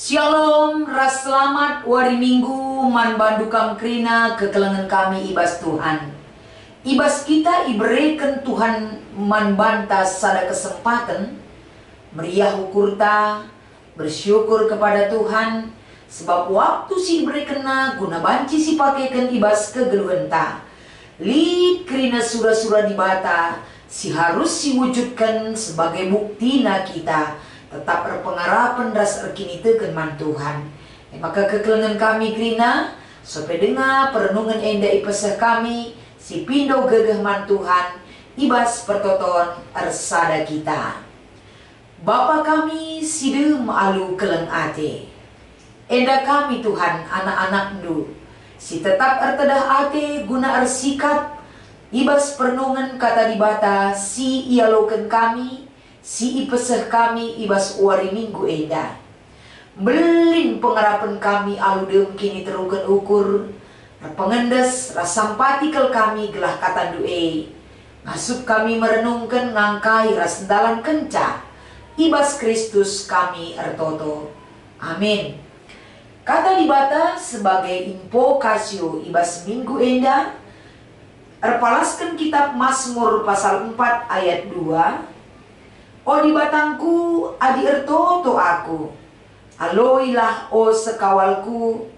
Shalom, ras selamat wari minggu man bandukam krina kekelengan kami ibas Tuhan. Ibas kita iberikan Tuhan man bantas sada kesempatan meriah ukurta bersyukur kepada Tuhan sebab waktu si iberikan guna banci si pakaikan ibas kegeluhenta. Lid krina surah-surah di bata si harus si wujudkan sebagai bukti na kita tetap berpengarapan ras erkini teken man Tuhan. Maka kekelengan kami krina sampai dengar perenungan enda ipesah kami si pindo gegeh man Tuhan ibas pertoton ersada kita. Bapa kami side maalu keleng ate enda kami Tuhan anak-anak ndu si tetap ertedah ate guna ersikap ibas perenungan kata dibata si ialoken kami si ipeseh kami ibas wari minggu enda. Belin pengarapan kami aludem kini terukan ukur. Pengendes rasampatikel kami gelah kata du'e. Ngasup kami merenungkan ngangkai rasendalan kenca. Ibas Kristus kami ertoto. Amin. Kata dibata sebagai invokasio ibas minggu enda. Erpalaskan kitab Mazmur pasal 4 ayat 2. O di batangku adi ertoto aku, aloilah o sekawalku,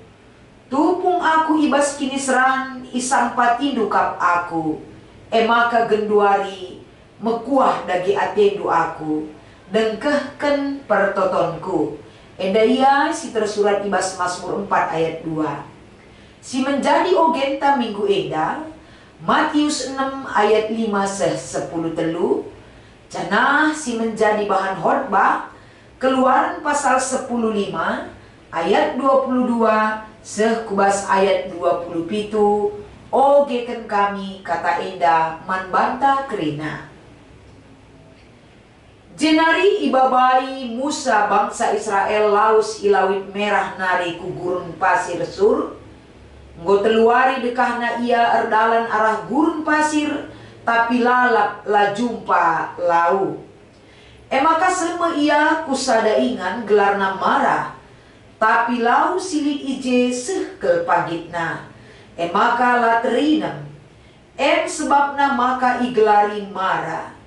tupung aku ibas kini seran isampati dukap aku, emaka genduari mekuah dagi atendu aku, dengkehken pertotonku. Endaya si tersurat ibas Mazmur 4 ayat 2. Si menjadi ogenta minggu enda, Matius 6 ayat 5 10 telu. Canah si menjadi bahan khotbah Keluaran pasal 15 ayat 22 sekubas ayat 27 ogeken kami kata enda man banta krina. Jenari ibabai Musa bangsa Israel laus ilawit merah nari ku gurun pasir sur nggo teluari dekahna ia erdalan arah gurun pasir tapi lalap la jumpa lau. Emaka sema ia kusada ingan gelarna marah, tapi lau silit ije sehkel pagitna. Emaka la terinem, sebabna maka igelari marah.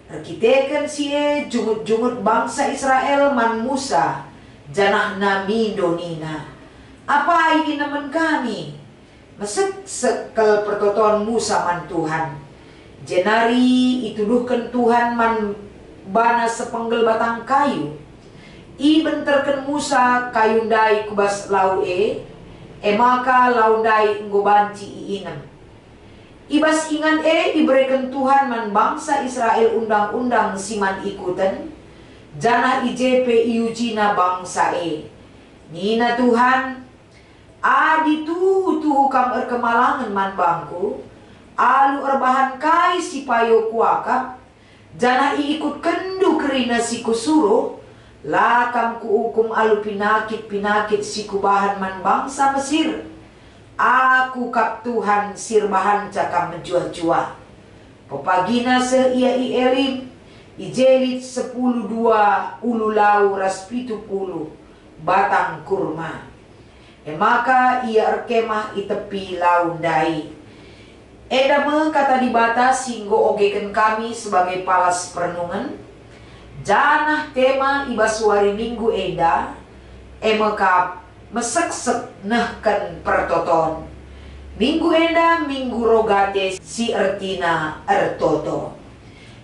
Rekiteken sie jungut-jungut bangsa Israel man Musa, janahna mindonina. Apa ini nemen kami? Mesek sekel pertoton Musa man Tuhan. Jenari ituduhkan Tuhan man bana sepenggel batang kayu. I benterken Musa kayundai kubas lau maka laundai nggo banci iinem. Ibas ingan diberikan Tuhan man bangsa Israel undang-undang siman ikutan. Jana IJP iujina bangsa Nina Tuhan adi tuh kam erkemalangan man bangku. Alu erbahan kai si payo kuakap jana ikut kendu kerina si kusuro lakam ku hukum alu pinakit si kubahan man bangsa Mesir. Aku kap Tuhan sirbahan cakam menjuah-juah popagina se ia elim ijelit 10 dua ululau ras 70 batang kurma. Maka ia erkemah itepi laundai. Edame kata dibata singgo ogeken kami sebagai palas perenungan. Janah tema ibas wari minggu eda emekap meseksek nehken pertoton. Minggu eda minggu rogate si ertina ertoto.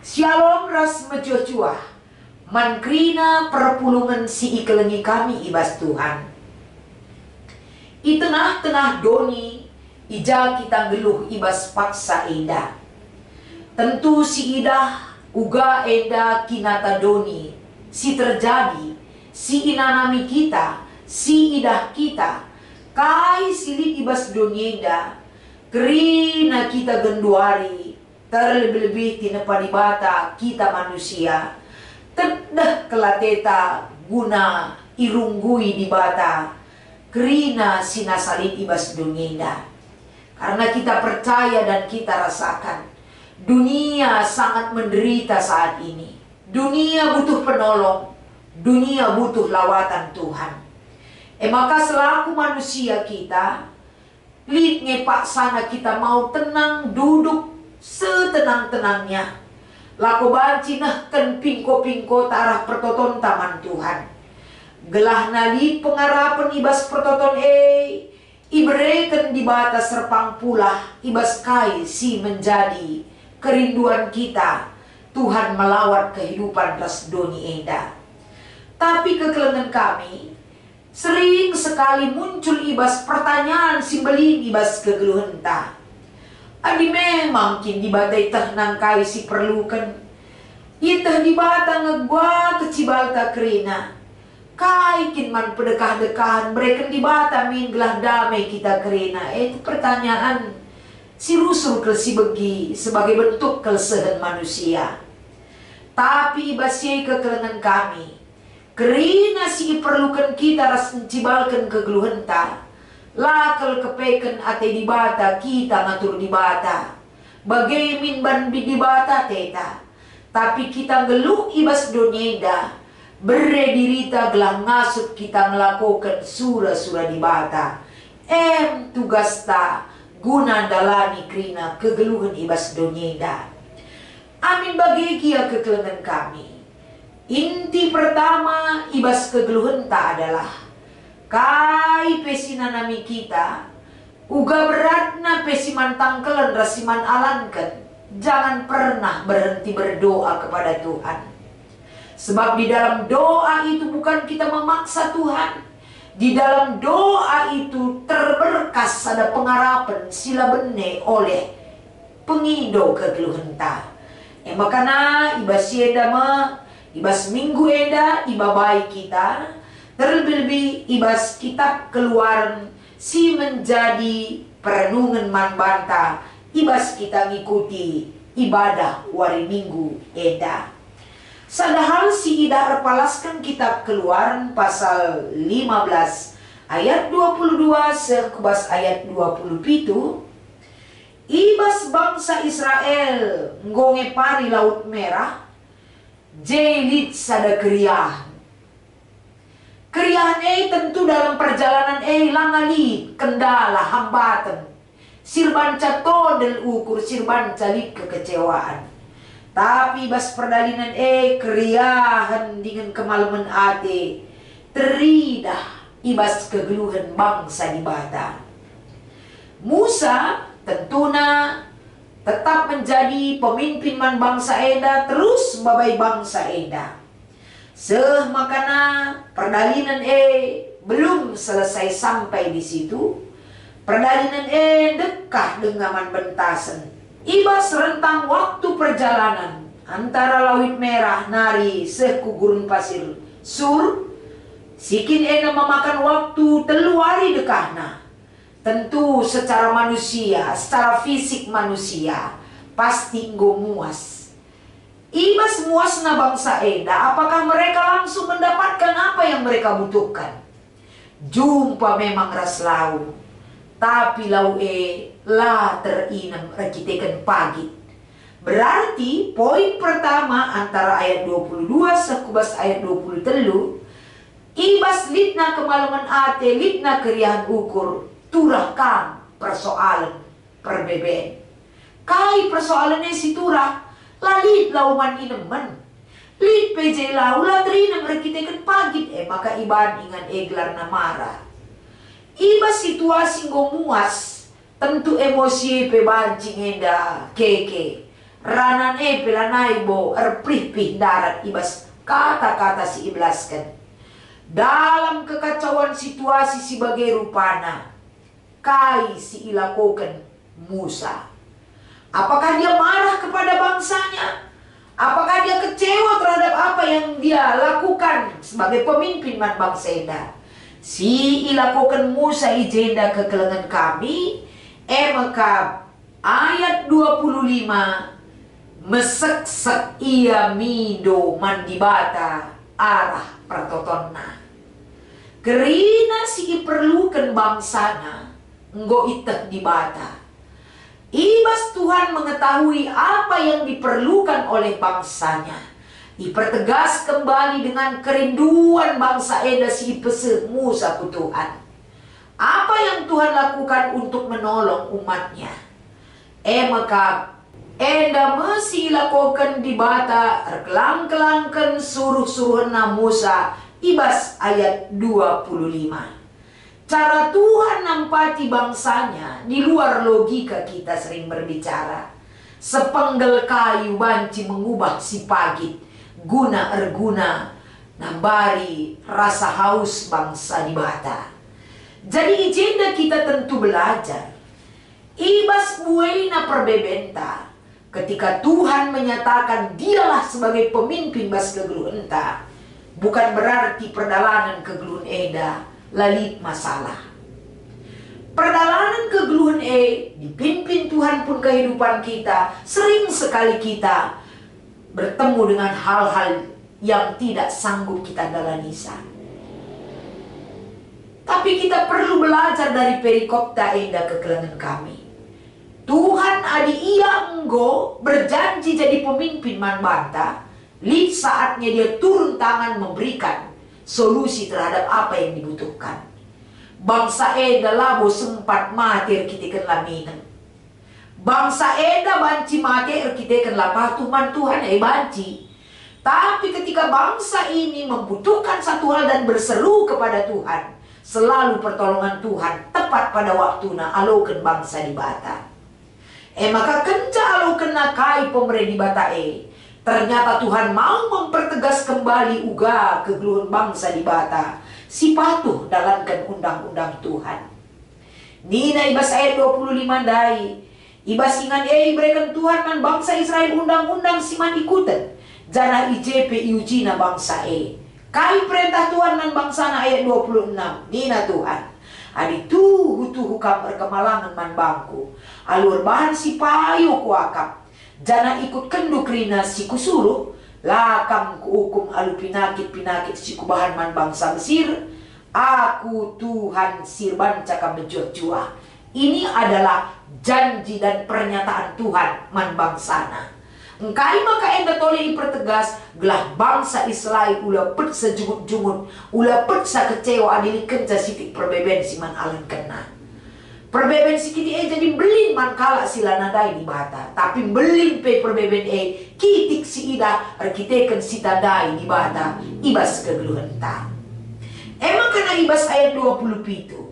Shalom ras mecuah-cuah mankrina perpulungan si ikelengi kami ibas Tuhan. I tengah-tengah doni ija kita geluh ibas paksa enda. Tentu si idah uga enda kinata doni si terjadi si inanami kita si idah kita kai silit ibas doni enda kerina kita genduari terlebih-lebih tina padibata kita manusia tedah kelateta guna irunggui di bata kerina sinasalit ibas doni enda. Karena kita percaya dan kita rasakan dunia sangat menderita saat ini. Dunia butuh penolong. Dunia butuh lawatan Tuhan. Maka selaku manusia kita, lidnge pak sana kita mau tenang duduk setenang-tenangnya. Lako banci nahkan pingko-pingko tarah pertoton taman Tuhan. Gelah nali pengarapan ibas pertoton ibereken di batas serpang pula ibas kai si menjadi kerinduan kita. Tuhan melawat kehidupan ras doni enda. Tapi kekelengan kami sering sekali muncul ibas pertanyaan simbelin ibas kegeluhenta. Adi memang kin dibatai teh nang kai si perlukan. Itah dibata ngegwa kecibalta kerina. Kai kin man pedekah-dekahan mereka dibata min gelah damai kita kerina. Itu pertanyaan si rusul ke si begi sebagai bentuk kelesehan manusia. Tapi ibasye kekelengan kami. Kerina si perlukan kita ras mencibalkan kegeluhenta. Lakal kepeken ate dibata kita ngatur dibata. Bagaimin ban dibata teta. Tapi kita ngeluh ibas donyeda. Berdirita gelah ngasut kita ngelakukan sura-sura dibata. Tugas ta guna dalani krina kegeluhan ibas donyeda. Amin bagi kia kekelengan kami. Inti pertama ibas kegeluhan tak adalah kai pesinanami kita uga beratna pesiman tangkelan rasiman alankan. Jangan pernah berhenti berdoa kepada Tuhan. Sebab di dalam doa itu bukan kita memaksa Tuhan. Di dalam doa itu terberkas ada pengharapan sila bene oleh pengido kegeluhan ta. Makana ibas yeda ibas minggu eda ibabai kita. Terlebih-lebih ibas kitab keluaran si menjadi perenungan manbanta. Ibas kita ngikuti ibadah wari minggu eda. Sadahal si ida erpalaskan kitab keluaran pasal 15 ayat 22 sekubas ayat 27. Ibas bangsa Israel ngonge pari laut merah. Jelit sada keriahan. Keriahan tentu dalam perjalanan langali kendala hambatan. Sirban catodel ukur sirban calit kekecewaan. Tapi bas perdalinan keriahan dengan kemalaman ate teridah ibas kegeluhan bangsa di bata. Musa tentuna tetap menjadi pemimpin man bangsa eda terus babai bangsa eda. Makana perdalinan belum selesai sampai di situ. Perdalinan dekah dengan bentasan. Ibas rentang waktu perjalanan antara Laut Merah nari seku gurun pasir sur. Sikin memakan waktu teluari dekahna. Tentu secara manusia, secara fisik manusia pasti nggo muas. Ibas muasna bangsa eda, apakah mereka langsung mendapatkan apa yang mereka butuhkan? Jumpa memang ras lau, tapi lau lah terinam rakitekan pagi. Berarti poin pertama antara ayat 22 sekubas ayat 23 ibas litna kemaluman ate litna keriahan ukur turah kam persoalan perbeben. Kai persoalannya si turah lalit lauman inemen. Lit PJ lau la terinam rakitekan pagi maka iban ingan gelar namara. Iba situasi ngomuas tentu emosi pebancing enda keke ranan pelanai bo erprih-prih darat ibas kata-kata si iblaskan dalam kekacauan situasi sebagai rupana kai si ilakokan Musa. Apakah dia marah kepada bangsanya? Apakah dia kecewa terhadap apa yang dia lakukan sebagai pemimpin man bangsa eda? Si ilakokan Musa ijenda kekelengan kami maka ayat 25 mesek-sek ia mido mandibata arah pertotonna. Kerina si perlukan bangsana nggo iteh dibata. Ibas Tuhan mengetahui apa yang diperlukan oleh bangsanya. Ipertegas kembali dengan kerinduan bangsa eda si ipese Musa ku Tuhan. Apa yang Tuhan lakukan untuk menolong umatnya? Maka enda mesi lakukan di bata kelang-kelangkan suruh-suruhna Musa. Ibas ayat 25. Cara Tuhan nampati bangsanya di luar logika kita sering berbicara. Sepenggel kayu banci mengubah si pagit, guna erguna nambari rasa haus bangsa di bata. Jadi agenda kita tentu belajar. Ibas buena perbebenta. Ketika Tuhan menyatakan dialah sebagai pemimpin bas kegeluh enta, bukan berarti perdalanan kegeluhan eda lalit masalah. Perdalanan kegeluhan dipimpin Tuhan pun kehidupan kita. Sering sekali kita bertemu dengan hal-hal yang tidak sanggup kita dalanisa. Tapi kita perlu belajar dari perikop ta enda kekelengan kami. Tuhan adi ia enggo berjanji jadi pemimpin man banta. Lid saatnya dia turun tangan memberikan solusi terhadap apa yang dibutuhkan. Bangsa eda labo sempat mati erkitekan laminan. Bangsa eda banci mati erkitekan lapatuh man Tuhan banci. Tapi ketika bangsa ini membutuhkan satu hal dan berseru kepada Tuhan, selalu pertolongan Tuhan tepat pada waktunya alokan bangsa di bata. Maka kenca alokan nakai pemerintah di bata ternyata Tuhan mau mempertegas kembali uga kegeluhan bangsa di bata. Si patuh dalamkan undang-undang Tuhan. Nina ibas ayat 25 dai. Ibas ingan berikan Tuhan man bangsa Israel undang-undang si man ikutan. Jana IJP iujina bangsa Kai perintah Tuhan man bangsa na ayat 26. Nina Tuhan. Adi tuhu hukam berkemalangan man bangku. Alur bahan si payu kuakap. Jana ikut kenduk rina si kusuruh. Lakam kuhukum alu pinakit-pinakit si kubahan man bangsa Mesir. Aku Tuhan sirban cakap bejua-jua. Ini adalah janji dan pernyataan Tuhan man bangsana. Engkai maka enda toleh dipertegas gelah bangsa Israel ula pet sejungut-jungut, ula pet sa kecewa adili kenca sitik perbeben si man alan kena. Perbeben si kiti jadi belin man kala sila nadai di bata. Tapi belin pe perbeben kitik si ida arkiteken si tadai di bata. Ibas kegeluhan ta. Emang kena ibas ayat 27.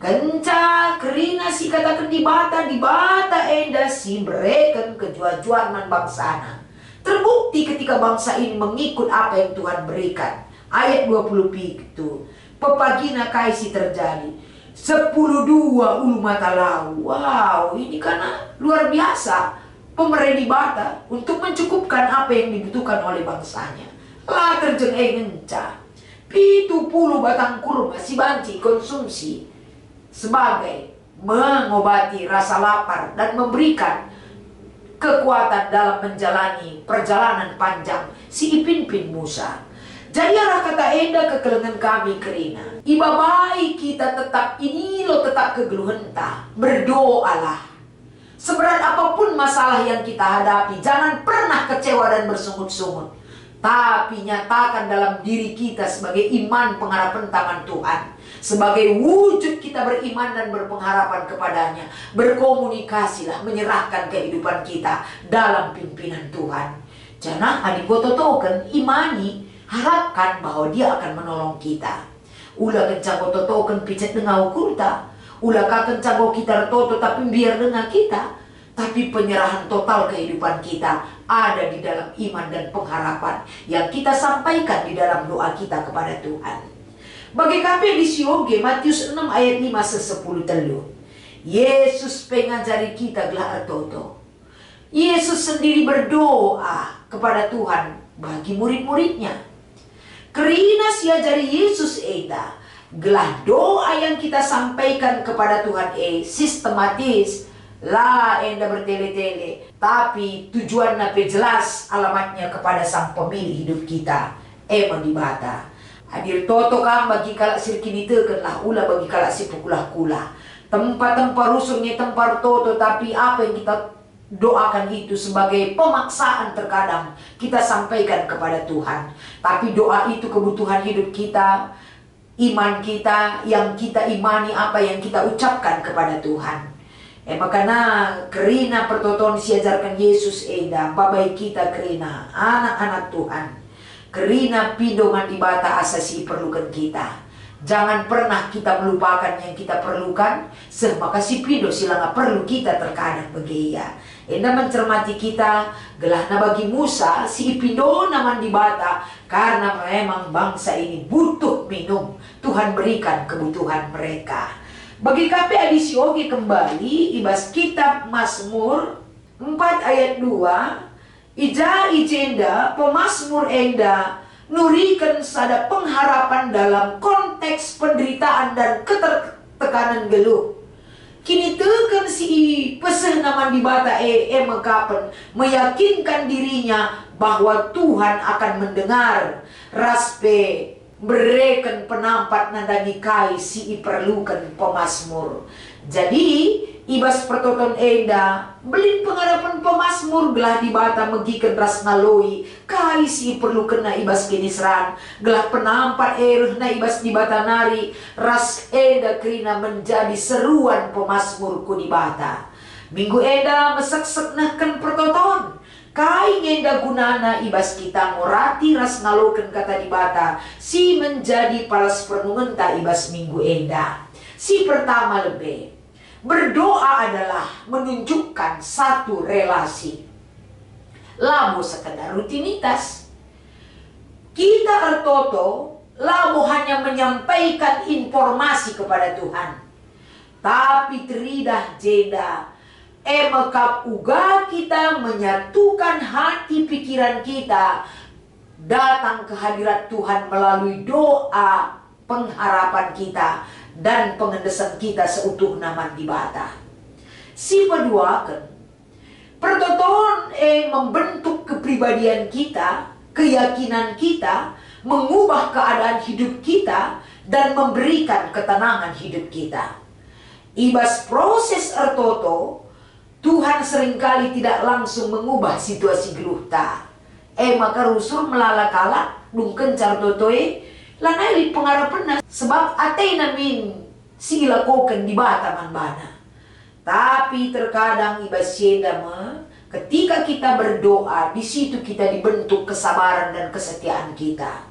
Kenca kerina si katakan di bata enda si bereken kejual-jual man bangsana. Terbukti ketika bangsa ini mengikut apa yang Tuhan berikan. Ayat 27. Pepagina kaisi terjadi. 10-2 ulu mata lau. Wow, ini karena luar biasa pemerintah di bata untuk mencukupkan apa yang dibutuhkan oleh bangsanya. Lah terjeng ngenca 70 batang kurma si banci konsumsi sebagai mengobati rasa lapar dan memberikan kekuatan dalam menjalani perjalanan panjang si Ipin Musa. Jadi arah kata enda kekelengan kami kerina. Iba baik kita tetap ini lo tetap kegeluhan ta. Berdoalah. Seberat apapun masalah yang kita hadapi, jangan pernah kecewa dan bersungut-sungut. Tapi nyatakan dalam diri kita sebagai iman pengharapan tangan Tuhan. Sebagai wujud kita beriman dan berpengharapan kepadanya. Berkomunikasilah, menyerahkan kehidupan kita dalam pimpinan Tuhan. Jangan adik gototokan imani. Harapkan bahwa dia akan menolong kita. Ulah kencang totokan picet dengan ukurta. Ulah kencang kita toto tapi biar dengan kita. Tapi penyerahan total kehidupan kita ada di dalam iman dan pengharapan yang kita sampaikan di dalam doa kita kepada Tuhan. Bagi kape di sioge Matius 6 ayat 5 se-10 telu. Yesus pengajari kita gelar toto. Yesus sendiri berdoa kepada Tuhan bagi murid-muridnya. Kerina siajari Yesus eda gelah doa yang kita sampaikan kepada Tuhan sistematis lah enda bertele-tele, tapi tujuan nape jelas alamatnya kepada sang pemilih hidup kita emang di bata. Hadir toto kam bagi kalak sirkini tekenlah ulah bagi kalak si pukulah kula tempat-tempat rusuhnya tempat toto, tapi apa yang kita doakan itu sebagai pemaksaan terkadang kita sampaikan kepada Tuhan. Tapi doa itu kebutuhan hidup kita, iman kita, yang kita imani apa yang kita ucapkan kepada Tuhan. Makanya kerina pertoton siajarkan Yesus eda, babai kita kerina, anak-anak Tuhan. Kerina pindoman di bata asasi perlukan kita. Jangan pernah kita melupakan yang kita perlukan. Maka si pido silanga perlu kita terkadang begiya. Enda mencermati kita, gelahna bagi Musa, si pido naman di bata. Karena memang bangsa ini butuh minum. Tuhan berikan kebutuhan mereka. Bagi KP adisi oge kembali, ibas kitab Mazmur 4 ayat 2. Ija ijenda pemazmur enda nurikan sada pengharapan dalam konteks penderitaan dan ketertekanan geluh. Kini tekan si peseh naman di bata mekapen meyakinkan dirinya bahwa Tuhan akan mendengar raspe bereken penampat nandangi kai si perlukan pemazmur. Jadi ibas pertoton enda belin pengharapan pemazmur gelah di bata megikan ras ngaloi kai si perlu kena ibas kinisran gelah penampat na ibas di bata nari ras enda krina menjadi seruan pemazmur ku di bata. Minggu enda meseksek nahkan pertoton kai ngenda gunana ibas kita ngorati ras ngaloken kata di bata si menjadi palas pernungenta ibas minggu enda. Si pertama lebih berdoa adalah menunjukkan satu relasi. Lamo sekedar rutinitas. Kita ertoto lamo hanya menyampaikan informasi kepada Tuhan. Tapi teridah jeda emekap uga kita menyatukan hati pikiran kita datang ke hadirat Tuhan melalui doa pengharapan kita dan pengendesan kita seutuh naman di bata. Si peduakan pertoton membentuk kepribadian kita, keyakinan kita, mengubah keadaan hidup kita dan memberikan ketenangan hidup kita. Ibas proses ertoto Tuhan seringkali tidak langsung mengubah situasi geluh ta. Maka rusur melalakala dungken cartotoe lanai pengharapan sebab ate namin si ilakoken di bata manbana. Tapi terkadang ibas yendama ketika kita berdoa, di situ kita dibentuk kesabaran dan kesetiaan kita.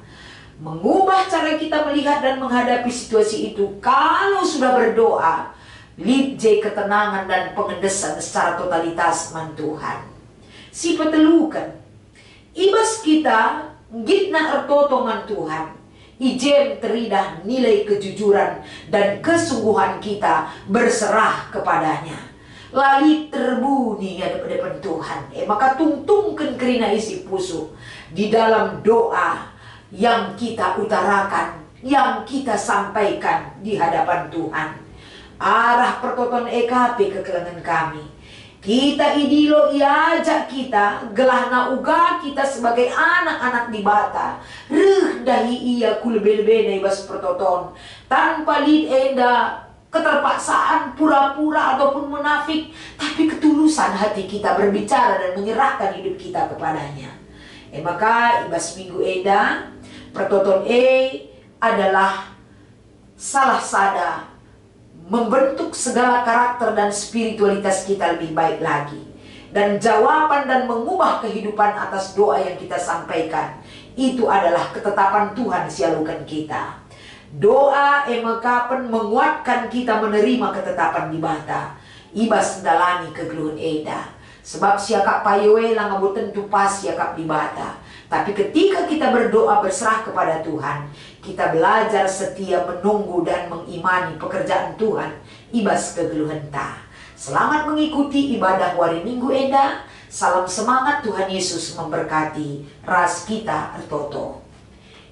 Mengubah cara kita melihat dan menghadapi situasi itu kalau sudah berdoa, lidje ketenangan dan pengendesan secara totalitas man Tuhan. Si petelukan ibas kita gitna ertotongan Tuhan. Ijem teridah nilai kejujuran dan kesungguhan kita berserah kepadanya. Lali terbunyi ya depan Tuhan. Maka tungtungkan kerina isi pusu di dalam doa yang kita utarakan, yang kita sampaikan di hadapan Tuhan. Arah pertoton EKP kekelengan kami. Kita idilo iajak kita, gelahna uga kita sebagai anak-anak di bata. Dahi ia kulebe-lebe na ibas pertoton. Tanpa lid enda keterpaksaan, pura-pura ataupun munafik. Tapi ketulusan hati kita berbicara dan menyerahkan hidup kita kepadanya. Maka ibas minggu enda, pertoton adalah salah sada membentuk segala karakter dan spiritualitas kita lebih baik lagi. Dan jawaban dan mengubah kehidupan atas doa yang kita sampaikan, itu adalah ketetapan Tuhan sialukan kita. Doa emekapen menguatkan kita menerima ketetapan di bata. Ibas dalani kegeluhan eda. Sebab siakap payoe lang abu tentu pas siakap di bata. Tapi ketika kita berdoa berserah kepada Tuhan, kita belajar setia menunggu dan mengimani pekerjaan Tuhan. Ibas kegeluhan ta. Selamat mengikuti ibadah hari Minggu enda. Salam semangat, Tuhan Yesus memberkati. Ras kita ertoto.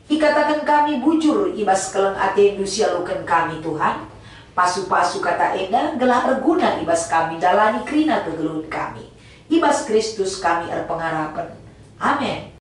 Ikatakan kami bujur ibas keleng atendu sialukan kami Tuhan. Pasu-pasu kata enda gelah erguna ibas kami dalani krina kegeluhan kami. Ibas Kristus kami erpengharapan. Amin.